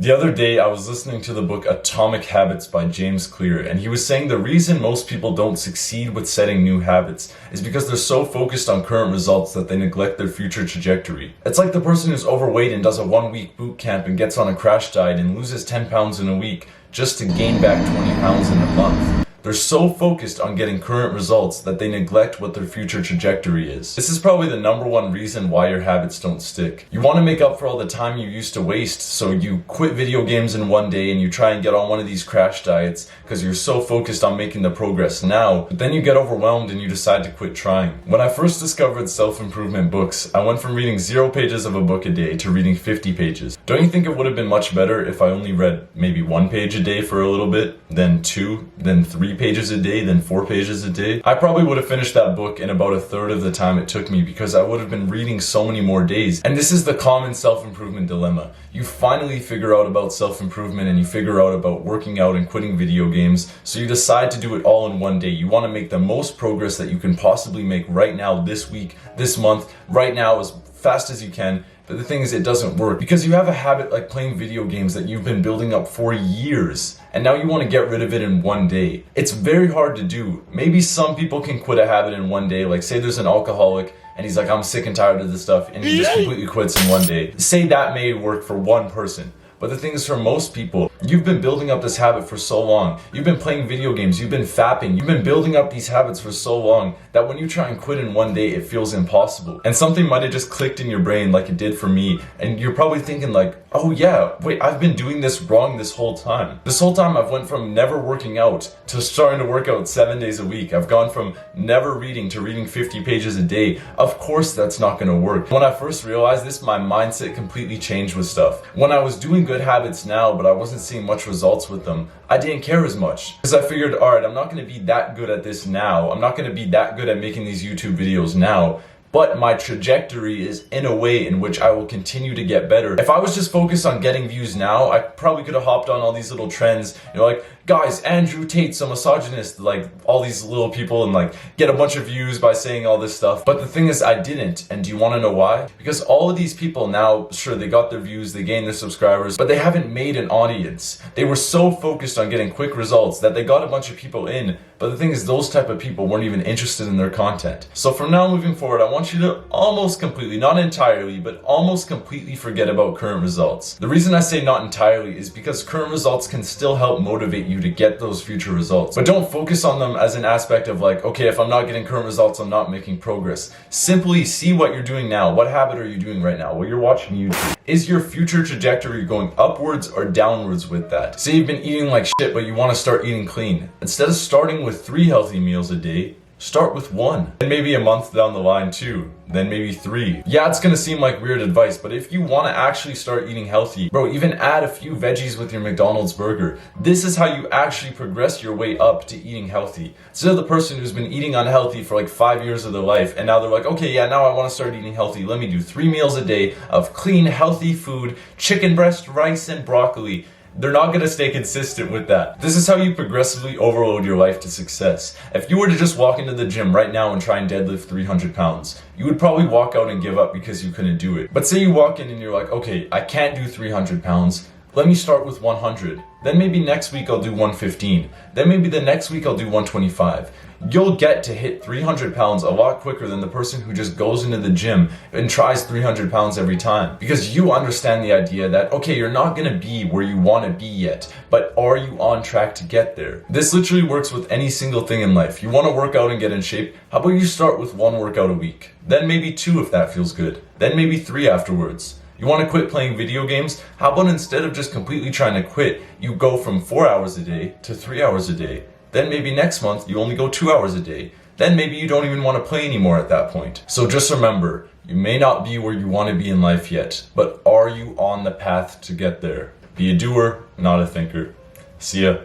The other day, I was listening to the book Atomic Habits by James Clear, and he was saying the reason most people don't succeed with setting new habits is because they're so focused on current results that they neglect their future trajectory. It's like the person who's overweight and does a 1-week boot camp and gets on a crash diet and loses 10 pounds in a week just to gain back 20 pounds in a month. They're so focused on getting current results that they neglect what their future trajectory is. This is probably the #1 reason why your habits don't stick. You want to make up for all the time you used to waste, so you quit video games in one day and you try and get on one of these crash diets because you're so focused on making the progress now, but then you get overwhelmed and you decide to quit trying. When I first discovered self-improvement books, I went from reading 0 pages of a book a day to reading 50 pages. Don't you think it would have been much better if I only read maybe 1 page a day for a little bit, then 2, then 3 pages a day, then 4 pages a day? I probably would have finished that book in about 1/3 of the time it took me because I would have been reading so many more days. And this is the common self-improvement dilemma. You finally figure out about self-improvement and you figure out about working out and quitting video games, so you decide to do it all in one day. You want to make the most progress that you can possibly make right now, this week, this month, right now, as fast as you can. But the thing is, it doesn't work because you have a habit like playing video games that you've been building up for years, and now you want to get rid of it in one day. It's very hard to do. Maybe some people can quit a habit in one day. Like, say there's an alcoholic and he's like, I'm sick and tired of this stuff, and he just completely quits in one day. Say that may work for one person. But the thing is, for most people, you've been building up this habit for so long. You've been playing video games, you've been fapping, you've been building up these habits for so long that when you try and quit in one day, it feels impossible. And something might have just clicked in your brain like it did for me. And you're probably thinking like, oh yeah, wait, I've been doing this wrong this whole time. This whole time I've went from never working out to starting to work out 7 days a week. I've gone from never reading to reading 50 pages a day. Of course that's not gonna work. When I first realized this, my mindset completely changed with stuff. When I was doing good habits now, but I wasn't seeing much results with them, I didn't care as much. Because I figured, alright, I'm not gonna be that good at this now. I'm not gonna be that good at making these YouTube videos now. But my trajectory is in a way in which I will continue to get better. If I was just focused on getting views now, I probably could have hopped on all these little trends, like, guys, Andrew Tate's a misogynist, like all these little people, and like get a bunch of views by saying all this stuff. But the thing is, I didn't. And do you want to know why? Because all of these people now, sure, they got their views, they gained their subscribers, but they haven't made an audience. They were so focused on getting quick results that they got a bunch of people in, but the thing is, those type of people weren't even interested in their content. So from now moving forward, I want you to almost completely, not entirely, but almost completely forget about current results. The reason I say not entirely is because current results can still help motivate you to get those future results. But don't focus on them as an aspect of like, okay, if I'm not getting current results, I'm not making progress. Simply see what you're doing now. What habit are you doing right now? Well, you're watching YouTube. Is your future trajectory going upwards or downwards with that? Say you've been eating like shit, but you want to start eating clean. Instead of starting with 3 healthy meals a day, start with 1. Then maybe a month down the line 2. Then maybe 3. Yeah, it's gonna seem like weird advice, but if you wanna actually start eating healthy, bro, even add a few veggies with your McDonald's burger. This is how you actually progress your way up to eating healthy. Instead of the person who's been eating unhealthy for like 5 years of their life, and now they're like, okay, yeah, now I wanna start eating healthy. Let me do 3 meals a day of clean, healthy food, chicken breast, rice, and broccoli. They're not going to stay consistent with that. This is how you progressively overload your life to success. If you were to just walk into the gym right now and try and deadlift 300 pounds, you would probably walk out and give up because you couldn't do it. But say you walk in and you're like, okay, I can't do 300 pounds. Let me start with 100. Then maybe next week I'll do 115. Then maybe the next week I'll do 125. You'll get to hit 300 pounds a lot quicker than the person who just goes into the gym and tries 300 pounds every time. Because you understand the idea that, okay, you're not gonna be where you wanna be yet, but are you on track to get there? This literally works with any single thing in life. You wanna work out and get in shape? How about you start with 1 workout a week? Then maybe 2 if that feels good. Then maybe 3 afterwards. You want to quit playing video games? How about instead of just completely trying to quit, you go from 4 hours a day to 3 hours a day? Then maybe next month you only go 2 hours a day. Then maybe you don't even want to play anymore at that point. So just remember, you may not be where you want to be in life yet, but are you on the path to get there? Be a doer, not a thinker. See ya.